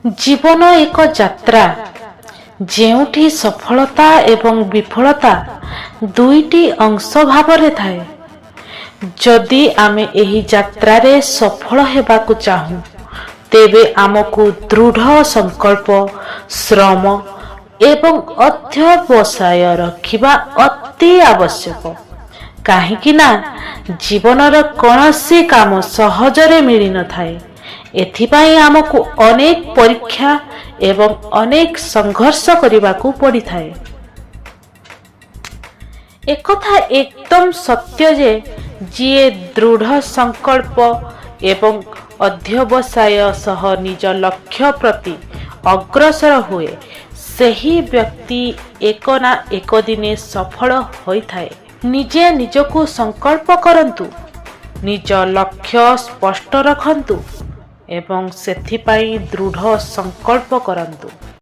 ଜୀବନ ଏକ ଯାତ୍ରା, ଯେଉଁଠି ସଫଳତା ଏବଂ ବିଫଳତା ଦୁଇଟି ଅଂଶ ଭାବରେ ଥାଏ। ଯଦି ଆମେ ଏହି ଯାତ୍ରାରେ ସଫଳ ହେବାକୁ ଚାହୁଁ, ତେବେ ଆମକୁ ଦୃଢ଼ ସଂକଳ୍ପ, ଶ୍ରମ ଏବଂ ଅଧ୍ୟବସାୟ ରଖିବା ଅତି ଆବଶ୍ୟକ। କାହିଁକି ନା ଜୀବନର କୌଣସି କାମ ସହଜରେ ମିଳିନଥାଏ। ଏଥିପାଇଁ ଆମକୁ ଅନେକ ପରୀକ୍ଷା ଏବଂ ଅନେକ ସଂଘର୍ଷ କରିବାକୁ ପଡ଼ିଥାଏ। ଏକଥା ଏକଦମ ସତ୍ୟ ଯେ ଯିଏ ଦୃଢ଼ ସଂକଳ୍ପ ଏବଂ ଅଧ୍ୟବସାୟ ସହ ନିଜ ଲକ୍ଷ୍ୟ ପ୍ରତି ଅଗ୍ରସର ହୁଏ, ସେହି ବ୍ୟକ୍ତି ଏକ ନା ଏକ ଦିନେ ସଫଳ ହୋଇଥାଏ। ନିଜେ ନିଜକୁ ସଂକଳ୍ପ କରନ୍ତୁ, ନିଜ ଲକ୍ଷ୍ୟ ସ୍ପଷ୍ଟ ରଖନ୍ତୁ ଏବଂ ସେଥିପାଇଁ ଦୃଢ଼ ସଂକଳ୍ପ କରନ୍ତୁ।